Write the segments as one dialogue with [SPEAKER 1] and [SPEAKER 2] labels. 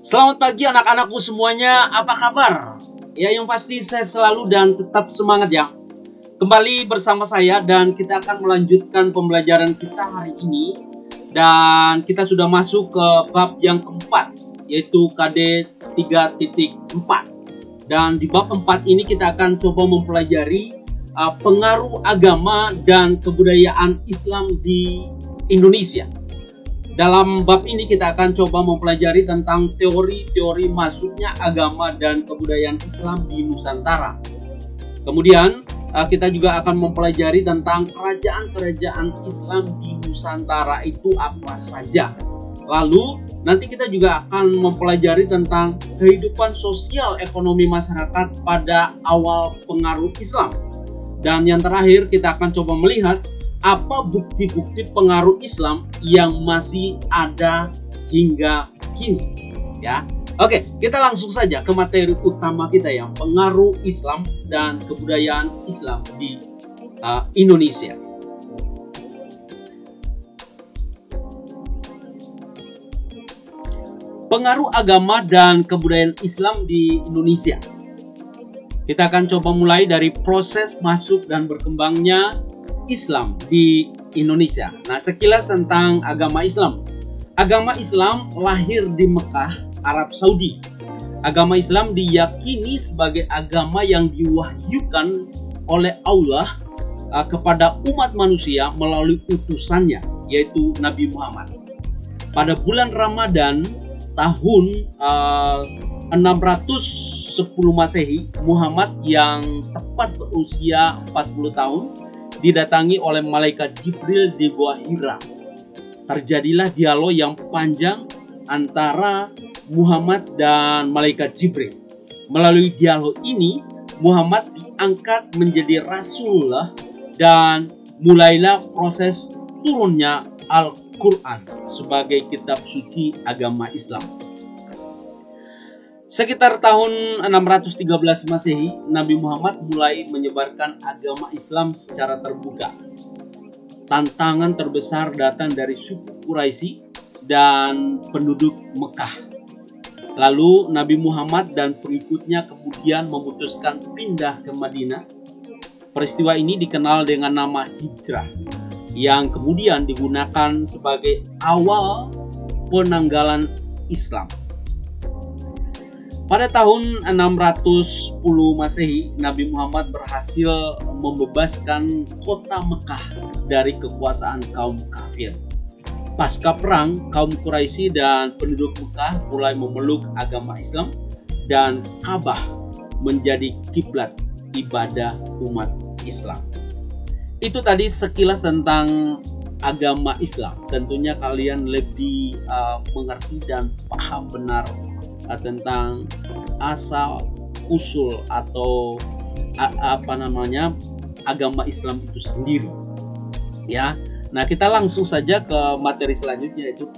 [SPEAKER 1] Selamat pagi anak-anakku semuanya, apa kabar? Ya, yang pasti saya selalu dan tetap semangat ya. Kembali bersama saya dan kita akan melanjutkan pembelajaran kita hari ini. Dan kita sudah masuk ke bab yang keempat, yaitu KD 3.4. Dan di bab 4 ini kita akan coba mempelajari pengaruh agama dan kebudayaan Islam di Indonesia. Dalam bab ini kita akan coba mempelajari tentang teori-teori masuknya agama dan kebudayaan Islam di Nusantara. Kemudian kita juga akan mempelajari tentang kerajaan-kerajaan Islam di Nusantara itu apa saja. Lalu nanti kita juga akan mempelajari tentang kehidupan sosial ekonomi masyarakat pada awal pengaruh Islam. Dan yang terakhir kita akan coba melihat apa bukti-bukti pengaruh Islam yang masih ada hingga kini ya. Oke, kita langsung saja ke materi utama kita yang pengaruh Islam dan kebudayaan Islam di Indonesia. Pengaruh agama dan kebudayaan Islam di Indonesia. Kita akan coba mulai dari proses masuk dan berkembangnya Islam di Indonesia. Nah, sekilas tentang agama Islam. Agama Islam lahir di Mekah, Arab Saudi. Agama Islam diyakini sebagai agama yang diwahyukan oleh Allah kepada umat manusia melalui utusannya, yaitu Nabi Muhammad. Pada bulan Ramadan tahun 610 Masehi, Muhammad yang tepat berusia 40 tahun didatangi oleh malaikat Jibril di Gua Hira. Terjadilah dialog yang panjang antara Muhammad dan malaikat Jibril. Melalui dialog ini, Muhammad diangkat menjadi Rasulullah dan mulailah proses turunnya Al-Quran sebagai kitab suci agama Islam. Sekitar tahun 613 Masehi, Nabi Muhammad mulai menyebarkan agama Islam secara terbuka. Tantangan terbesar datang dari suku Quraisy dan penduduk Mekah. Lalu Nabi Muhammad dan pengikutnya kemudian memutuskan pindah ke Madinah. Peristiwa ini dikenal dengan nama hijrah, yang kemudian digunakan sebagai awal penanggalan Islam. Pada tahun 610 Masehi, Nabi Muhammad berhasil membebaskan kota Mekah dari kekuasaan kaum kafir. Pasca perang, kaum Quraisy dan penduduk Mekah mulai memeluk agama Islam dan Ka'bah menjadi kiblat ibadah umat Islam. Itu tadi sekilas tentang agama Islam. Tentunya kalian lebih mengerti dan paham benar tentang asal usul atau agama Islam itu sendiri ya. Nah, kita langsung saja ke materi selanjutnya, yaitu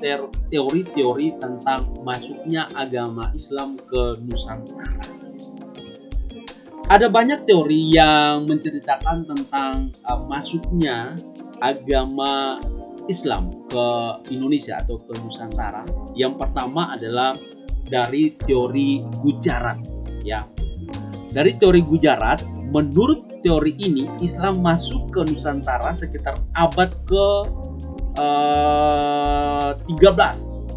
[SPEAKER 1] teori-teori tentang masuknya agama Islam ke Nusantara. Ada banyak teori yang menceritakan tentang masuknya agama Islam ke Indonesia atau ke Nusantara. Yang pertama adalah dari teori Gujarat ya. Dari teori Gujarat, menurut teori ini Islam masuk ke Nusantara sekitar abad ke 13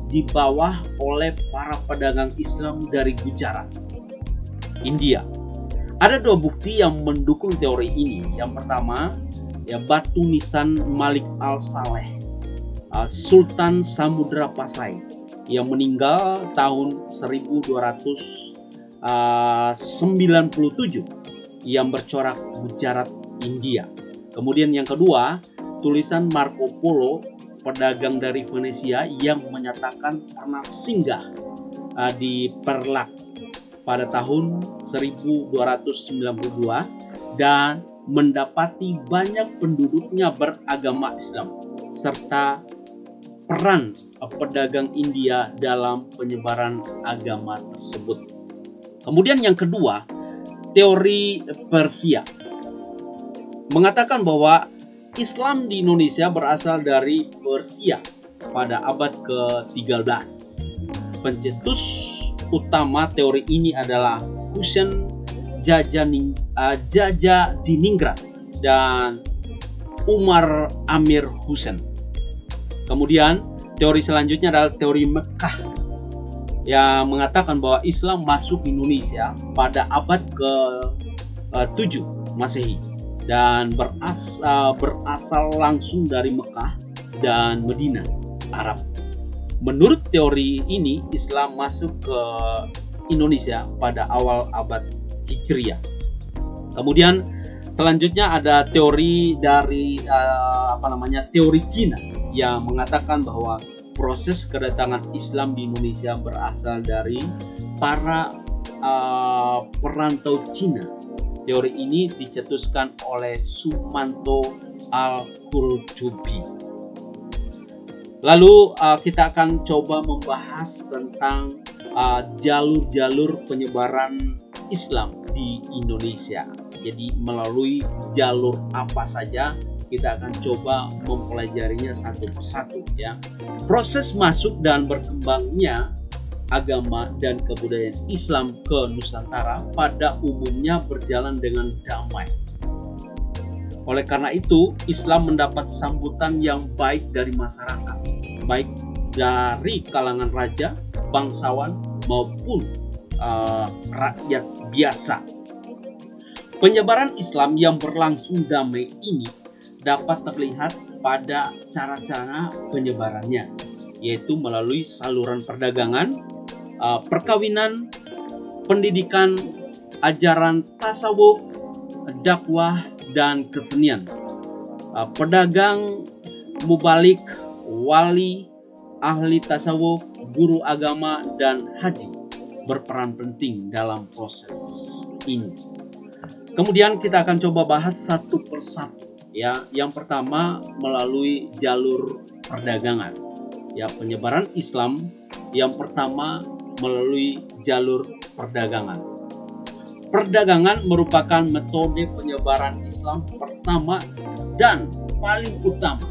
[SPEAKER 1] dibawa oleh para pedagang Islam dari Gujarat, India. Ada dua bukti yang mendukung teori ini. Yang pertama ya, batu nisan Malik al-Saleh, Sultan Samudra Pasai yang meninggal tahun 1297 yang bercorak Gujarat, India. Kemudian yang kedua, tulisan Marco Polo, pedagang dari Venesia yang menyatakan pernah singgah di Perlak pada tahun 1292 dan mendapati banyak penduduknya beragama Islam serta peran pedagang India dalam penyebaran agama tersebut. Kemudian yang kedua, teori Persia mengatakan bahwa Islam di Indonesia berasal dari Persia pada abad ke-13. Pencetus utama teori ini adalah Hussein Jajadiningrat dan Umar Amir Hussein. Kemudian teori selanjutnya adalah teori Mekah yang mengatakan bahwa Islam masuk Indonesia pada abad ke-7 Masehi dan berasal langsung dari Mekah dan Madinah, Arab. Menurut teori ini, Islam masuk ke Indonesia pada awal abad Hijriah. Kemudian selanjutnya ada teori dari teori Cina yang mengatakan bahwa proses kedatangan Islam di Indonesia berasal dari para perantau Cina. Teori ini dicetuskan oleh Sumanto Al-Qurtubi. Lalu kita akan coba membahas tentang jalur-jalur penyebaran Islam di Indonesia. Jadi melalui jalur apa saja kita akan coba mempelajarinya satu persatu ya. Proses masuk dan berkembangnya agama dan kebudayaan Islam ke Nusantara pada umumnya berjalan dengan damai. Oleh karena itu, Islam mendapat sambutan yang baik dari masyarakat, baik dari kalangan raja, bangsawan maupun rakyat biasa. Penyebaran Islam yang berlangsung damai ini dapat terlihat pada cara-cara penyebarannya, yaitu melalui saluran perdagangan, perkawinan, pendidikan, ajaran tasawuf, dakwah, dan kesenian. Pedagang, mubalik, wali, ahli tasawuf, guru agama, dan haji berperan penting dalam proses ini. Kemudian kita akan coba bahas satu persatu ya. Yang pertama melalui jalur perdagangan. Ya, penyebaran Islam yang pertama melalui jalur perdagangan. Perdagangan merupakan metode penyebaran Islam pertama dan paling utama.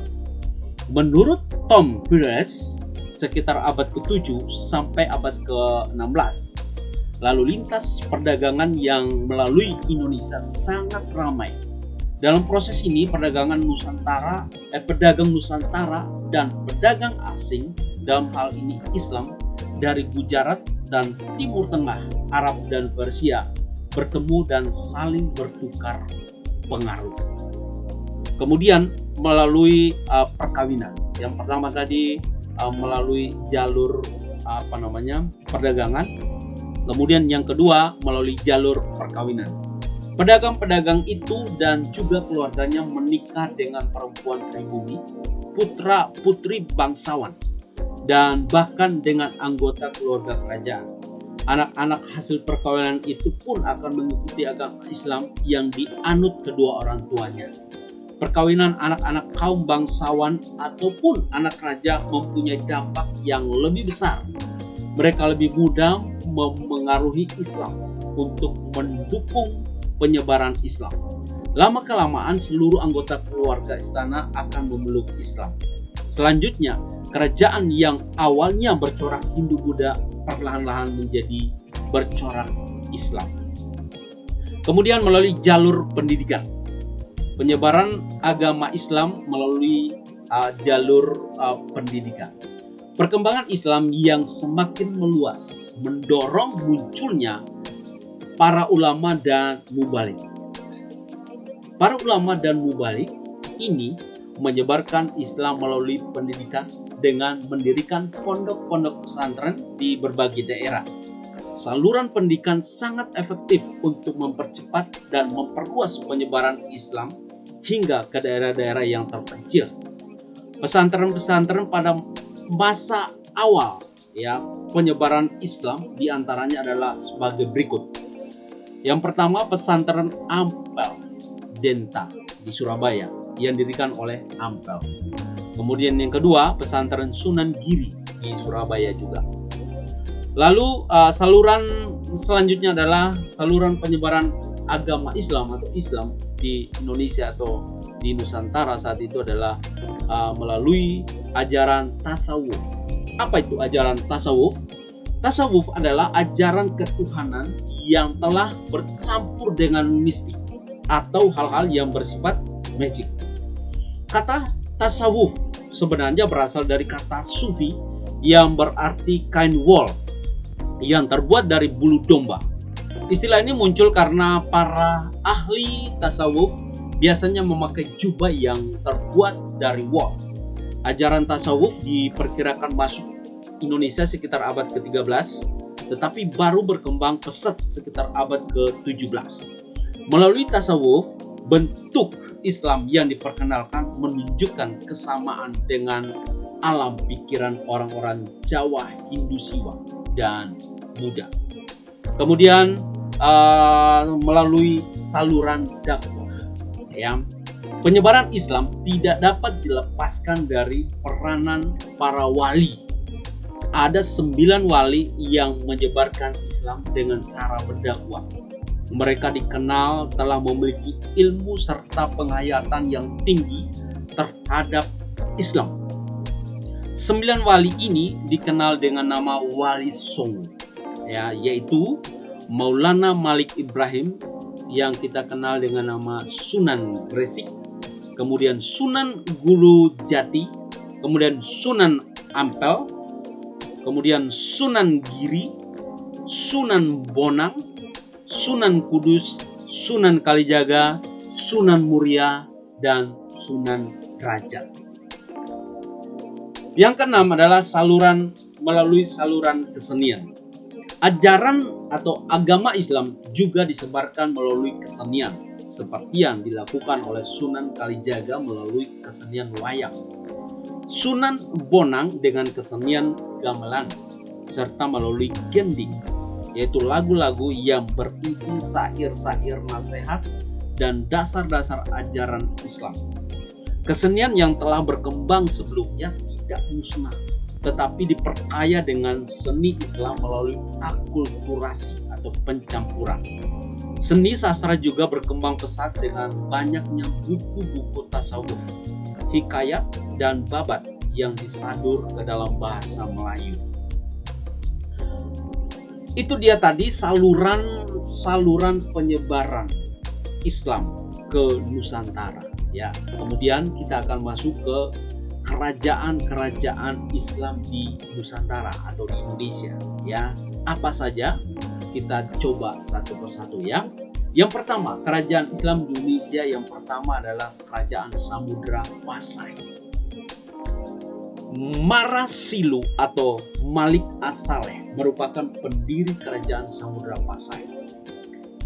[SPEAKER 1] Menurut Tom Perez, sekitar abad ke-7 sampai abad ke-16, lalu lintas perdagangan yang melalui Indonesia sangat ramai. Dalam proses ini, pedagang Nusantara dan pedagang asing, dalam hal ini Islam, dari Gujarat dan Timur Tengah, Arab dan Persia, bertemu dan saling bertukar pengaruh. Kemudian melalui perkawinan. Yang pertama tadi melalui jalur perdagangan. Kemudian yang kedua melalui jalur perkawinan. Pedagang-pedagang itu dan juga keluarganya menikah dengan perempuan pribumi, putra-putri bangsawan, dan bahkan dengan anggota keluarga kerajaan. Anak-anak hasil perkawinan itu pun akan mengikuti agama Islam yang dianut kedua orang tuanya. Perkawinan anak-anak kaum bangsawan ataupun anak raja mempunyai dampak yang lebih besar. Mereka lebih mudah memengaruhi Islam untuk mendukung penyebaran Islam. Lama-kelamaan seluruh anggota keluarga istana akan memeluk Islam. Selanjutnya, kerajaan yang awalnya bercorak Hindu-Buddha perlahan-lahan menjadi bercorak Islam. Kemudian melalui jalur pendidikan. Penyebaran agama Islam melalui jalur pendidikan. Perkembangan Islam yang semakin meluas mendorong munculnya para ulama dan mubalik. Para ulama dan mubalik ini menyebarkan Islam melalui pendidikan dengan mendirikan pondok-pondok pesantren di berbagai daerah. Saluran pendidikan sangat efektif untuk mempercepat dan memperluas penyebaran Islam hingga ke daerah-daerah yang terpencil. Pesantren-pesantren pada masa awal penyebaran Islam diantaranya adalah sebagai berikut. Yang pertama, pesantren Ampel Denta di Surabaya yang didirikan oleh Ampel. Kemudian yang kedua, pesantren Sunan Giri di Surabaya juga. Lalu saluran selanjutnya adalah saluran penyebaran agama Islam atau Islam di Indonesia atau di Nusantara saat itu adalah melalui ajaran tasawuf. Apa itu ajaran tasawuf? Tasawuf adalah ajaran ketuhanan yang telah bercampur dengan mistik atau hal-hal yang bersifat magic. Kata tasawuf sebenarnya berasal dari kata sufi yang berarti kain wol yang terbuat dari bulu domba. Istilah ini muncul karena para ahli tasawuf biasanya memakai jubah yang terbuat dari wol. Ajaran tasawuf diperkirakan masuk Indonesia sekitar abad ke-13, tetapi baru berkembang pesat sekitar abad ke-17. Melalui tasawuf, bentuk Islam yang diperkenalkan menunjukkan kesamaan dengan alam pikiran orang-orang Jawa, Hindu Siwa, dan Buddha. Kemudian melalui saluran dakwah, penyebaran Islam tidak dapat dilepaskan dari peranan para wali. Ada 9 wali yang menyebarkan Islam dengan cara berdakwah. Mereka dikenal telah memiliki ilmu serta penghayatan yang tinggi terhadap Islam. 9 wali ini dikenal dengan nama Wali Songo, yaitu Maulana Malik Ibrahim yang kita kenal dengan nama Sunan Gresik, kemudian Sunan Guru Jati, kemudian Sunan Ampel, kemudian Sunan Giri, Sunan Bonang, Sunan Kudus, Sunan Kalijaga, Sunan Muria, dan Sunan Derajat. Yang keenam adalah melalui saluran kesenian. Ajaran atau agama Islam juga disebarkan melalui kesenian, seperti yang dilakukan oleh Sunan Kalijaga melalui kesenian wayang, Sunan Bonang dengan kesenian gamelan, serta melalui gending, yaitu lagu-lagu yang berisi syair-syair nasihat dan dasar-dasar ajaran Islam. Kesenian yang telah berkembang sebelumnya tidak musnah, tetapi diperkaya dengan seni Islam melalui akulturasi atau pencampuran. Seni sastra juga berkembang pesat dengan banyaknya buku-buku tasawuf, hikayat, dan babat yang disadur ke dalam bahasa Melayu. Itu dia tadi saluran penyebaran Islam ke Nusantara. Kemudian kita akan masuk ke kerajaan-kerajaan Islam di Nusantara atau di Indonesia. Apa saja? Kita coba satu persatu ya. Yang pertama, kerajaan Islam di Indonesia yang pertama adalah Kerajaan Samudra Pasai. Marasilu atau Malik As-Saleh merupakan pendiri Kerajaan Samudra Pasai.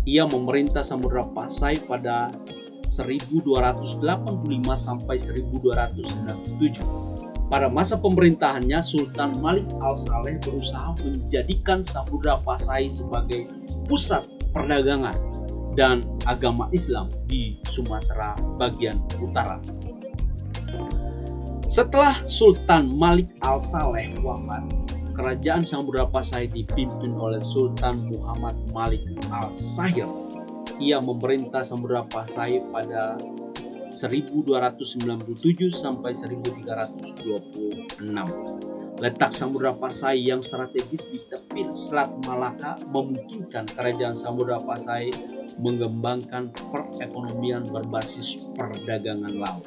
[SPEAKER 1] Ia memerintah Samudra Pasai pada 1285 sampai 1297. Pada masa pemerintahannya, Sultan Malik Al-Saleh berusaha menjadikan Samudra Pasai sebagai pusat perdagangan dan agama Islam di Sumatera bagian utara. Setelah Sultan Malik Al-Saleh wafat, Kerajaan Samudra Pasai dipimpin oleh Sultan Muhammad Malik Al-Sahir. Ia memerintah Samudra Pasai pada 1297 sampai 1326. Letak Samudra Pasai yang strategis di tepi Selat Malaka memungkinkan Kerajaan Samudra Pasai mengembangkan perekonomian berbasis perdagangan laut.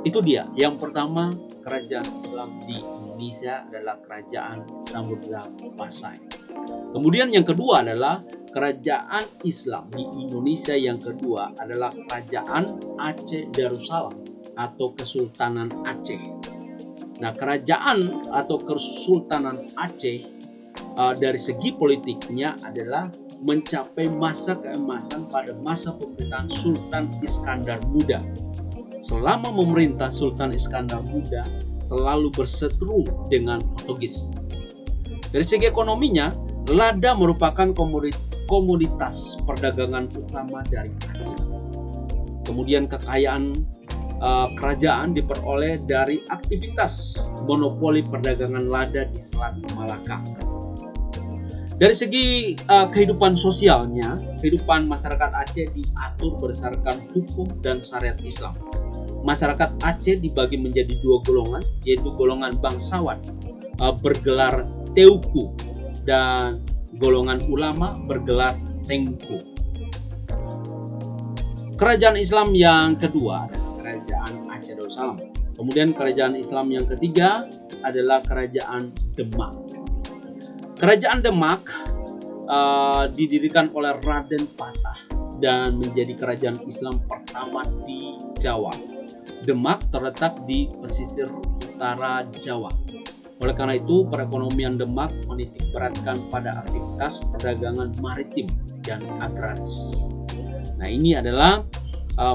[SPEAKER 1] Itu dia, yang pertama kerajaan Islam di Indonesia adalah Kerajaan Samudra Pasai. Kemudian yang kedua adalah kerajaan Islam di Indonesia yang kedua adalah Kerajaan Aceh Darussalam atau Kesultanan Aceh. Nah, kerajaan atau Kesultanan Aceh dari segi politiknya adalah mencapai masa keemasan pada masa pemerintahan Sultan Iskandar Muda. Selama memerintah Sultan Iskandar Muda selalu berseteru dengan Portugis. Dari segi ekonominya, lada merupakan komoditas perdagangan utama dari Aceh. Kemudian kekayaan kerajaan diperoleh dari aktivitas monopoli perdagangan lada di Selat Malaka. Dari segi kehidupan sosialnya, kehidupan masyarakat Aceh diatur berdasarkan hukum dan syariat Islam. Masyarakat Aceh dibagi menjadi dua golongan, yaitu golongan bangsawan bergelar Teuku dan golongan ulama bergelar Tengku. Kerajaan Islam yang kedua adalah Kerajaan Aceh Darussalam. Kemudian kerajaan Islam yang ketiga adalah Kerajaan Demak. Kerajaan Demak didirikan oleh Raden Patah dan menjadi kerajaan Islam pertama di Jawa. Demak terletak di pesisir utara Jawa. Oleh karena itu, perekonomian Demak menitik beratkan pada aktivitas perdagangan maritim dan agraris. Nah, ini adalah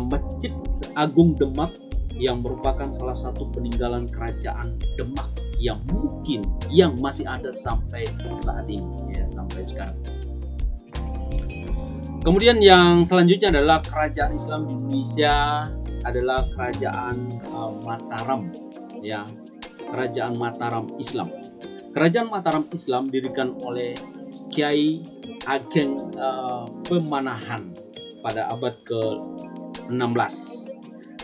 [SPEAKER 1] Masjid Agung Demak yang merupakan salah satu peninggalan kerajaan Demak yang masih ada sampai saat ini, ya, sampai sekarang. Kemudian yang selanjutnya adalah kerajaan Islam di Indonesia adalah Kerajaan Mataram, ya, Kerajaan Mataram Islam. Kerajaan Mataram Islam didirikan oleh Kiai Ageng Pemanahan pada abad ke-16.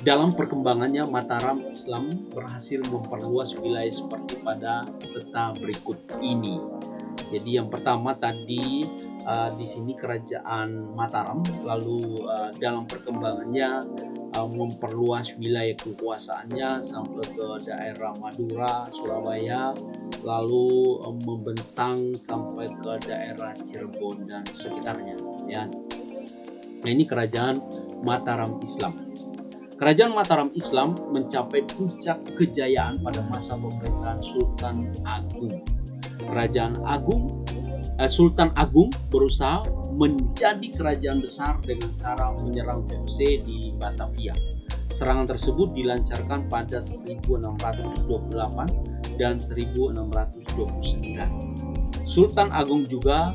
[SPEAKER 1] Dalam perkembangannya, Mataram Islam berhasil memperluas wilayah seperti pada peta berikut ini. Jadi yang pertama tadi di sini Kerajaan Mataram, lalu dalam perkembangannya memperluas wilayah kekuasaannya sampai ke daerah Madura, Surabaya, lalu membentang sampai ke daerah Cirebon dan sekitarnya, ya. Nah, ini Kerajaan Mataram Islam. Kerajaan Mataram Islam mencapai puncak kejayaan pada masa pemerintahan Sultan Agung. Sultan Agung berusaha menjadi kerajaan besar dengan cara menyerang VOC di Batavia. Serangan tersebut dilancarkan pada 1628 dan 1629. Sultan Agung juga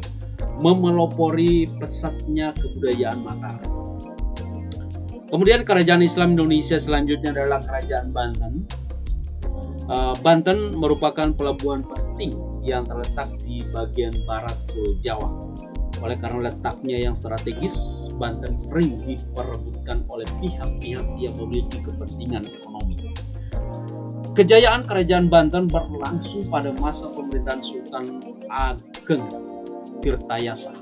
[SPEAKER 1] memelopori pesatnya kebudayaan Mataram. Kemudian kerajaan Islam Indonesia selanjutnya adalah Kerajaan Banten. Banten merupakan pelabuhan penting yang terletak di bagian barat Pulau Jawa. Oleh karena letaknya yang strategis, Banten sering diperebutkan oleh pihak-pihak yang memiliki kepentingan ekonomi. Kejayaan Kerajaan Banten berlangsung pada masa pemerintahan Sultan Ageng Tirtayasa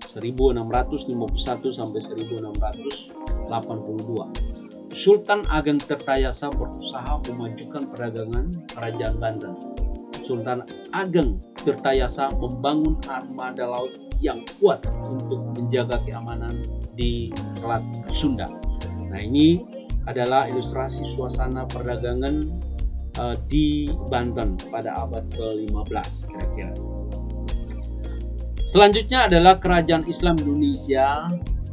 [SPEAKER 1] 1651 sampai 1682. Sultan Ageng Tirtayasa berusaha memajukan perdagangan Kerajaan Banten. Sultan Ageng Tirtayasa membangun armada laut yang kuat untuk menjaga keamanan di Selat Sunda. Nah, ini adalah ilustrasi suasana perdagangan di Banten pada abad ke-15 kira-kira. Selanjutnya adalah Kerajaan Islam Indonesia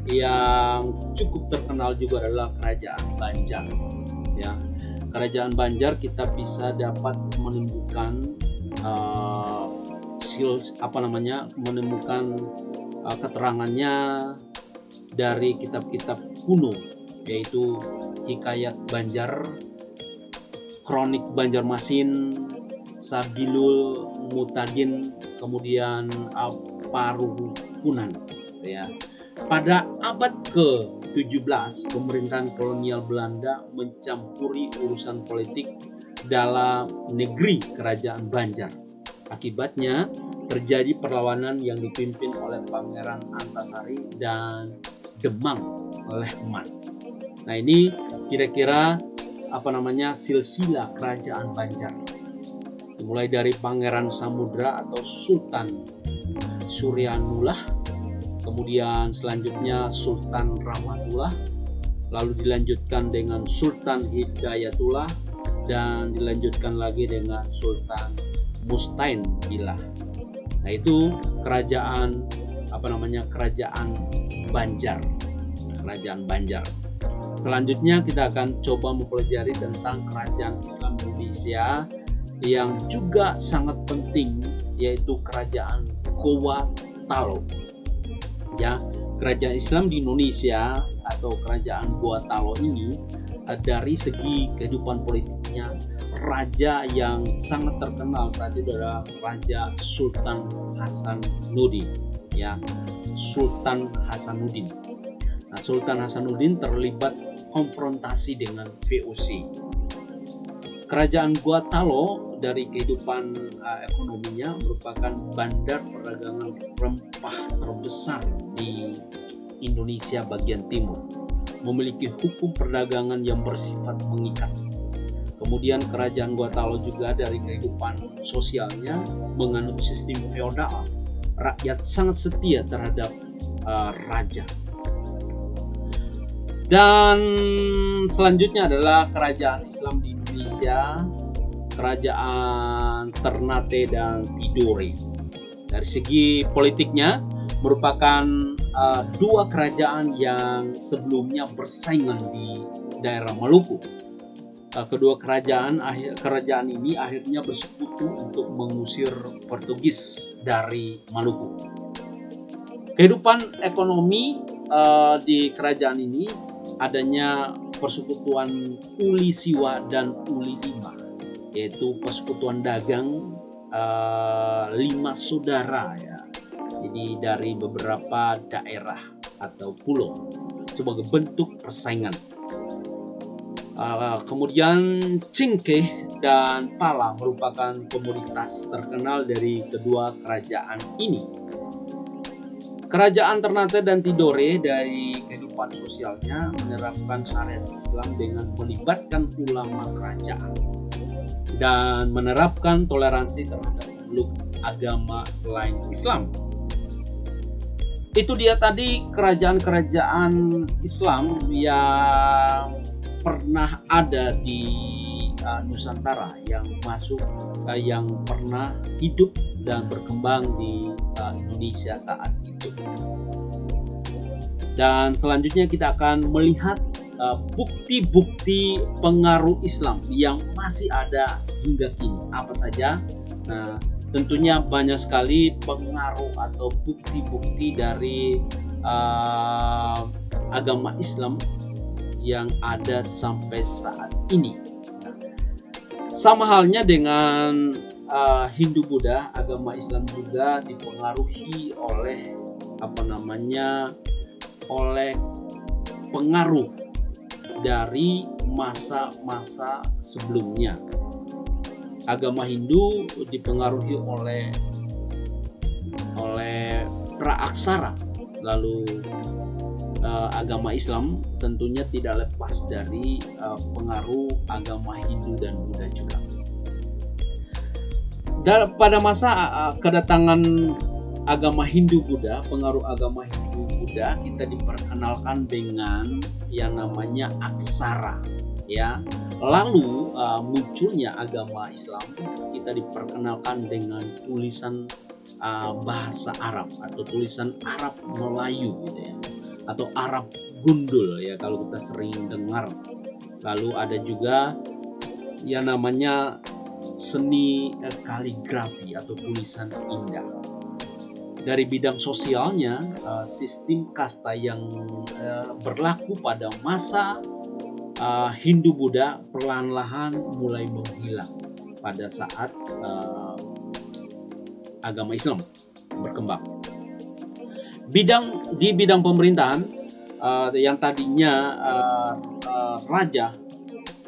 [SPEAKER 1] yang cukup terkenal juga adalah Kerajaan Banjar. Ya, Kerajaan Banjar kita bisa dapat menemukan keterangannya dari kitab-kitab kuno, yaitu Hikayat Banjar, Kronik Banjarmasin, Sabilul Mutadin, kemudian Paruhunan, ya. Pada abad ke-17, pemerintahan kolonial Belanda mencampuri urusan politik dalam negeri Kerajaan Banjar. Akibatnya terjadi perlawanan yang dipimpin oleh Pangeran Antasari dan Demang Lehman. Nah, ini kira-kira silsilah Kerajaan Banjar. Mulai dari Pangeran Samudra atau Sultan Suryanullah, kemudian selanjutnya Sultan Rahmatullah, lalu dilanjutkan dengan Sultan Hidayatullah, dan dilanjutkan lagi dengan Sultan Mustain Billah. Nah, itu Kerajaan Banjar. Kerajaan Banjar. Selanjutnya kita akan coba mempelajari tentang Kerajaan Islam Indonesia yang juga sangat penting, yaitu Kerajaan Goa Talo. Ya, Kerajaan Islam di Indonesia atau Kerajaan Goa Talo ini dari segi kehidupan politiknya, raja yang sangat terkenal saat itu adalah Raja Sultan Hasanuddin, ya, Sultan Hasanuddin. Nah, Sultan Hasanuddin terlibat konfrontasi dengan VOC. Kerajaan Goa Talo dari kehidupan ekonominya merupakan bandar perdagangan rempah terbesar di Indonesia bagian timur, memiliki hukum perdagangan yang bersifat mengikat. Kemudian kerajaan Gorontalo juga dari kehidupan sosialnya menganut sistem feodal. Rakyat sangat setia terhadap raja. Dan selanjutnya adalah kerajaan Islam di Indonesia, kerajaan Ternate dan Tidore. Dari segi politiknya merupakan dua kerajaan yang sebelumnya bersaingan di daerah Maluku. Kedua kerajaan ini akhirnya bersekutu untuk mengusir Portugis dari Maluku. Kehidupan ekonomi di kerajaan ini adanya persekutuan Uli Siwa dan Uli Lima, yaitu persekutuan dagang 5 saudara ya. Jadi dari beberapa daerah atau pulau sebagai bentuk persaingan. Kemudian Cingkeh dan Pala merupakan komoditas terkenal dari kedua kerajaan ini. Kerajaan Ternate dan Tidore dari kehidupan sosialnya menerapkan syariat Islam dengan melibatkan ulama kerajaan dan menerapkan toleransi terhadap peluk agama selain Islam. Itu dia tadi kerajaan-kerajaan Islam yang pernah ada di Nusantara, yang pernah hidup dan berkembang di Indonesia saat itu. Dan selanjutnya kita akan melihat bukti-bukti pengaruh Islam yang masih ada hingga kini. Apa saja? Nah, tentunya banyak sekali pengaruh atau bukti-bukti dari agama Islam yang ada sampai saat ini. Sama halnya dengan Hindu-Buddha, agama Islam juga dipengaruhi oleh oleh pengaruh dari masa-masa sebelumnya. Agama Hindu dipengaruhi oleh praaksara, lalu agama Islam tentunya tidak lepas dari pengaruh agama Hindu dan Buddha juga. Dan pada masa kedatangan agama Hindu-Buddha, pengaruh agama Hindu-Buddha, kita diperkenalkan dengan yang namanya aksara, ya. Lalu munculnya agama Islam, kita diperkenalkan dengan tulisan bahasa Arab atau tulisan Arab Melayu, gitu ya, atau Arab gundul ya kalau kita sering dengar. Lalu ada juga yang namanya seni kaligrafi atau tulisan indah. Dari bidang sosialnya, sistem kasta yang berlaku pada masa Hindu-Buddha perlahan-lahan mulai menghilang pada saat agama Islam berkembang. Di bidang pemerintahan, yang tadinya raja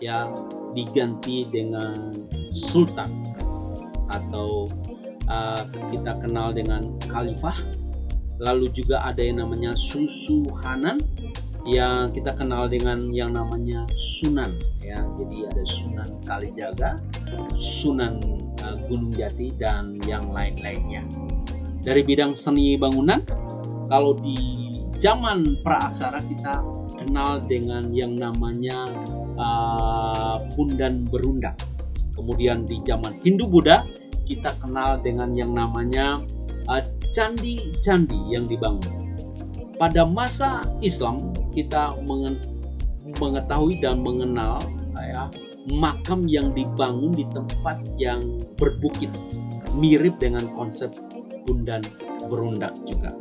[SPEAKER 1] ya diganti dengan sultan atau kita kenal dengan khalifah. Lalu juga ada yang namanya susuhanan yang kita kenal dengan yang namanya sunan ya. Jadi ada Sunan Kalijaga, Sunan Gunung Jati dan yang lain-lainnya. Dari bidang seni bangunan, kalau di zaman praaksara kita kenal dengan yang namanya pundan berundak. Kemudian di zaman Hindu-Buddha kita kenal dengan yang namanya candi-candi yang dibangun. Pada masa Islam kita mengetahui dan mengenal ya, makam yang dibangun di tempat yang berbukit, mirip dengan konsep pundan berundak juga.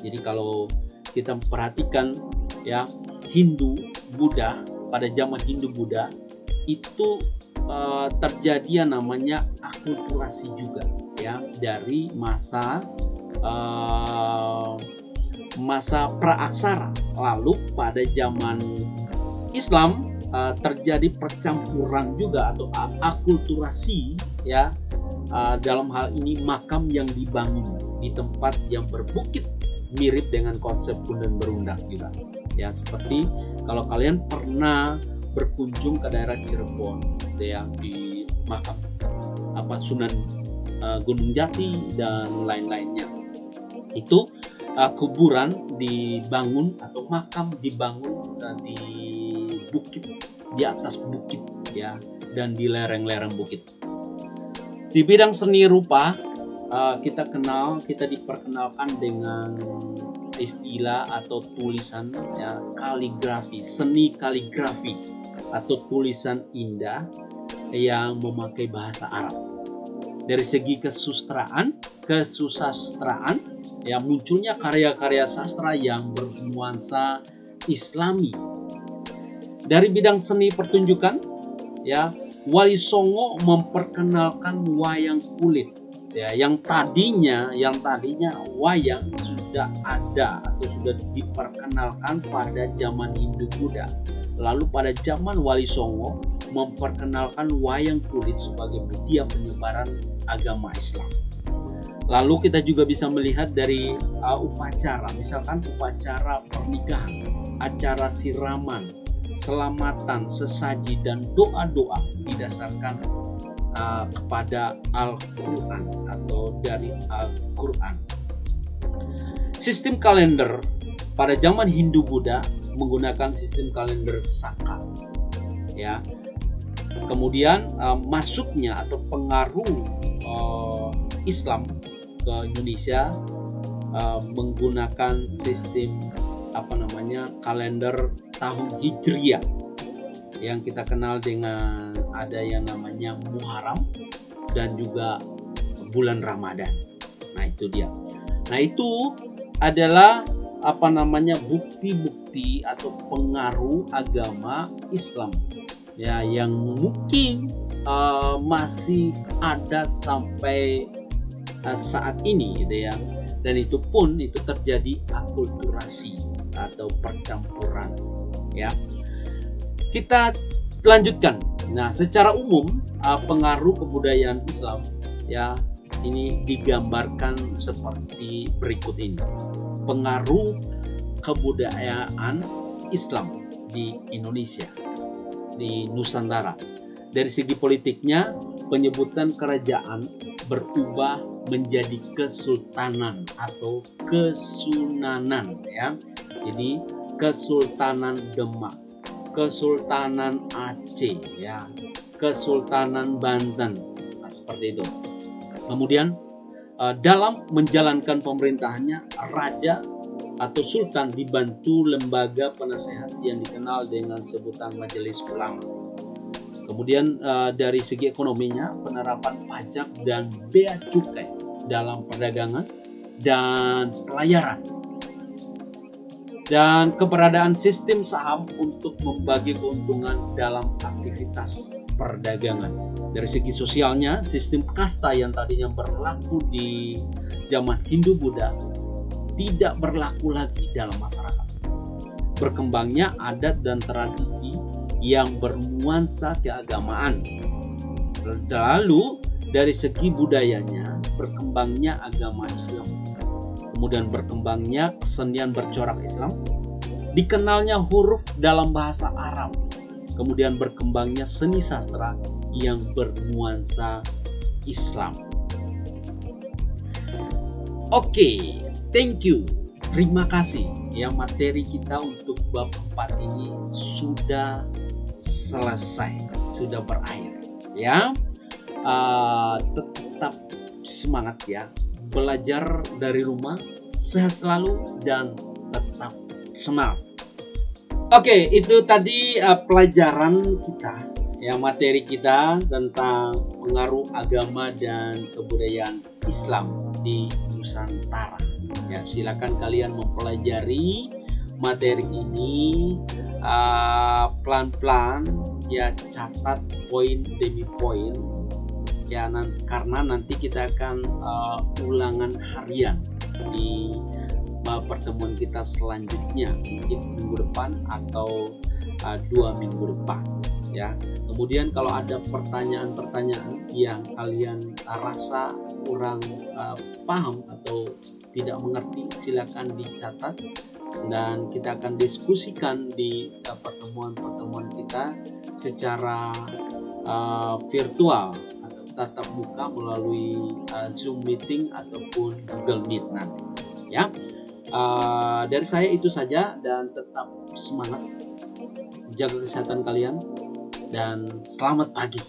[SPEAKER 1] Jadi kalau kita perhatikan ya, Hindu-Buddha, pada zaman Hindu-Buddha itu terjadi yang namanya akulturasi juga ya, dari masa praaksara. Lalu pada zaman Islam terjadi percampuran juga atau akulturasi ya, dalam hal ini makam yang dibangun di tempat yang berbukit, mirip dengan konsep Punden Berundak juga ya. Seperti kalau kalian pernah berkunjung ke daerah Cirebon ya, di makam Sunan Gunung Jati dan lain-lainnya, itu kuburan dibangun atau makam dibangun di bukit, di atas bukit ya, dan di lereng-lereng bukit. Di bidang seni rupa kita diperkenalkan dengan istilah atau tulisan ya, kaligrafi, seni kaligrafi atau tulisan indah yang memakai bahasa Arab. Dari segi kesusastraan ya, munculnya karya-karya sastra yang bernuansa Islami. Dari bidang seni pertunjukan ya, Wali Songo memperkenalkan wayang kulit ya, yang tadinya wayang sudah ada atau sudah diperkenalkan pada zaman Hindu-Buddha. Lalu pada zaman Wali Songo memperkenalkan wayang kulit sebagai media penyebaran agama Islam. Lalu kita juga bisa melihat dari upacara, misalkan upacara pernikahan, acara siraman, selamatan, sesaji, dan doa-doa didasarkan kepada Al-Quran atau dari Al-Quran. Sistem kalender pada zaman Hindu-Buddha menggunakan sistem kalender Saka ya. Kemudian masuknya atau pengaruh Islam ke Indonesia menggunakan sistem kalender tahun Hijriah yang kita kenal dengan ada yang namanya Muharram dan juga bulan Ramadan. Nah, itu dia. Nah, itu adalah bukti-bukti atau pengaruh agama Islam ya, yang mungkin masih ada sampai saat ini gitu ya. Dan itu terjadi akulturasi atau percampuran ya. Kita lanjutkan. Nah, secara umum pengaruh kebudayaan Islam ya, ini digambarkan seperti berikut ini. Pengaruh kebudayaan Islam di Indonesia, di Nusantara. Dari segi politiknya, penyebutan kerajaan berubah menjadi kesultanan atau kesunanan ya. Jadi Kesultanan Demak, Kesultanan Aceh ya, Kesultanan Banten. Nah, seperti itu. Kemudian dalam menjalankan pemerintahannya, raja atau sultan dibantu lembaga penasehat yang dikenal dengan sebutan Majelis Ulama. Kemudian dari segi ekonominya, penerapan pajak dan bea cukai dalam perdagangan dan pelayaran, dan keberadaan sistem saham untuk membagi keuntungan dalam aktivitas perdagangan. Dari segi sosialnya, sistem kasta yang tadinya berlaku di zaman Hindu-Buddha tidak berlaku lagi dalam masyarakat. Berkembangnya adat dan tradisi yang bernuansa keagamaan. Lalu dari segi budayanya, berkembangnya agama Islam. Kemudian berkembangnya kesenian bercorak Islam, dikenalnya huruf dalam bahasa Arab. Kemudian berkembangnya seni sastra yang bernuansa Islam. Oke, thank you. Terima kasih. Ya, materi kita untuk bab 4 ini sudah selesai, sudah berakhir. Ya, tetap semangat ya. Belajar dari rumah, sehat selalu dan tetap semangat. Oke, itu tadi pelajaran kita ya, materi kita tentang pengaruh agama dan kebudayaan Islam di Nusantara. Ya, silakan kalian mempelajari materi ini pelan-pelan ya, catat poin demi poin ya, karena nanti kita akan ulangan harian di pertemuan kita selanjutnya, mungkin minggu depan atau 2 minggu depan ya. Kemudian kalau ada pertanyaan-pertanyaan yang kalian rasa kurang paham atau tidak mengerti, silakan dicatat dan kita akan diskusikan di pertemuan-pertemuan kita secara virtual atau tatap muka melalui Zoom meeting ataupun Google Meet nanti ya. Dari saya itu saja, dan tetap semangat, jaga kesehatan kalian, dan selamat pagi.